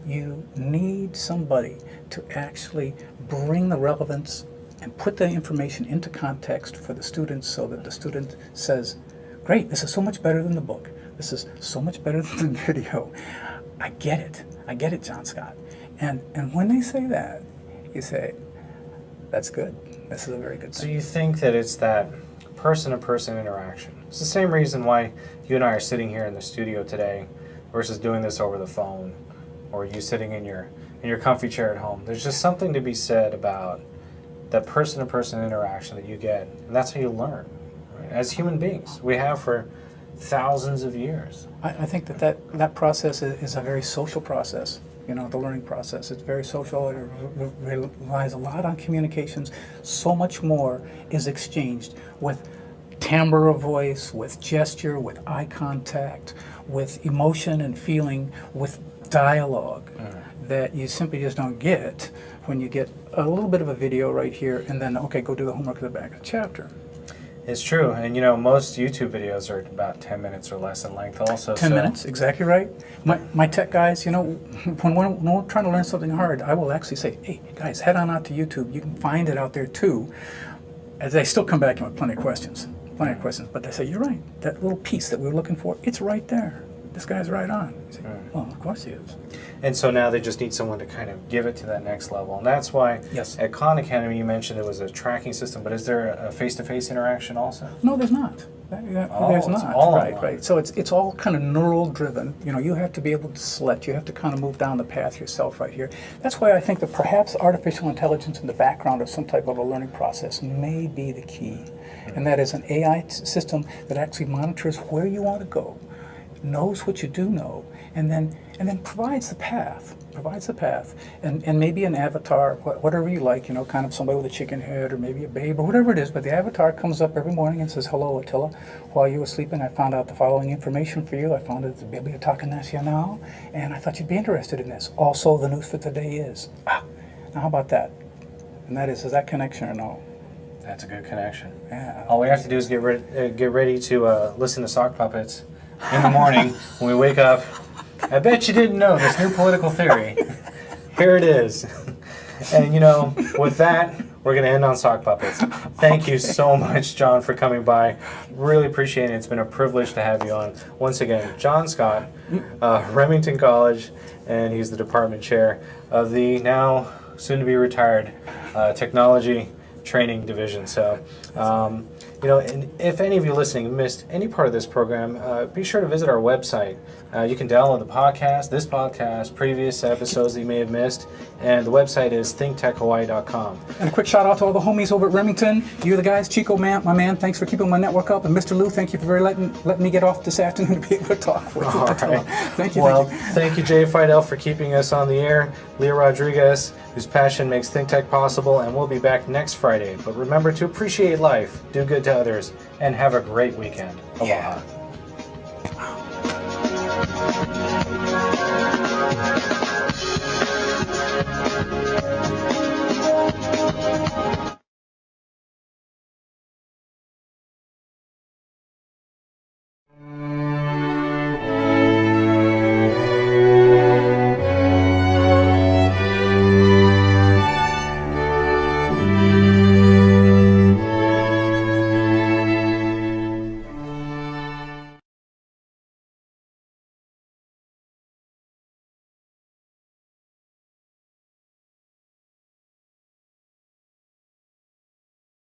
Speaker 2: You need somebody to actually bring the relevance and put the information into context for the students so that the student says, great, this is so much better than the book. This is so much better than the video. I get it, John Scott. And when they say that, you say, that's good. This is a very good thing.
Speaker 1: So you think that it's that person-to-person interaction. It's the same reason why you and I are sitting here in the studio today versus doing this over the phone, or you sitting in your comfy chair at home. There's just something to be said about that person-to-person interaction that you get, and that's how you learn. Right? As human beings, we have for thousands of years.
Speaker 2: I think that process is a very social process. The learning process. It's very social. It relies a lot on communications. So much more is exchanged with timbre of voice, with gesture, with eye contact, with emotion and feeling, with dialogue that you simply just don't get when you get a little bit of a video right here and then, okay, go do the homework at the back of the chapter.
Speaker 1: It's true, and most YouTube videos are about 10 minutes or less in length also.
Speaker 2: 10 minutes, exactly right. My tech guys, when we're trying to learn something hard, I will actually say, hey, guys, head on out to YouTube. You can find it out there too. As they still come back in with plenty of questions, but they say, you're right, that little piece that we were looking for, it's right there. This guy's right on. Say, well, of course he is.
Speaker 1: And so now they just need someone to kind of give it to that next level. And that's why at Khan Academy you mentioned there was a tracking system, but is there a face-to-face interaction also?
Speaker 2: No, there's not. There's not. Right. So it's all kind of neural driven. You have to be able to select. You have to kind of move down the path yourself right here. That's why I think that perhaps artificial intelligence in the background of some type of a learning process may be the key. And that is an AI system that actually monitors where you want to go, knows what you do know, and then provides the path, and maybe an avatar, whatever you like, kind of somebody with a chicken head or maybe a babe or whatever it is, but the avatar comes up every morning and says, "Hello, Attila. While you were sleeping, I found out the following information for you. I found it at the Biblioteca Nacional, and I thought you'd be interested in this. Also, the news for today is." Now how about that? And that is that connection or no?
Speaker 1: That's a good connection.
Speaker 2: Yeah.
Speaker 1: All we have to do is get ready to listen to sock puppets in the morning when we wake up. I bet you didn't know this new political theory. Here it is. And with that, we're going to end on sock puppets. Thank you so much, John, for coming by. Really appreciate it. It's been a privilege to have you on. Once again, John Scott, Remington College, and he's the department chair of the now soon-to-be retired Technology Training Division. So, and if any of you listening missed any part of this program, be sure to visit our website. You can download the podcast, this podcast, previous episodes that you may have missed, and the website is thinktechhawaii.com.
Speaker 2: And a quick shout out to all the homies over at Remington. You're the guys. Chico, man, my man, thanks for keeping my network up. And Mr. Lou, thank you for letting me get off this afternoon to be able to talk with you.
Speaker 1: All right.
Speaker 2: Thank you.
Speaker 1: Well, thank you, Jay Fidel, for keeping us on the air. Leah Rodriguez, whose passion makes Think Tech possible, and we'll be back next Friday. But remember to appreciate life, do good to others, and have a great weekend. Aloha.
Speaker 2: Yeah.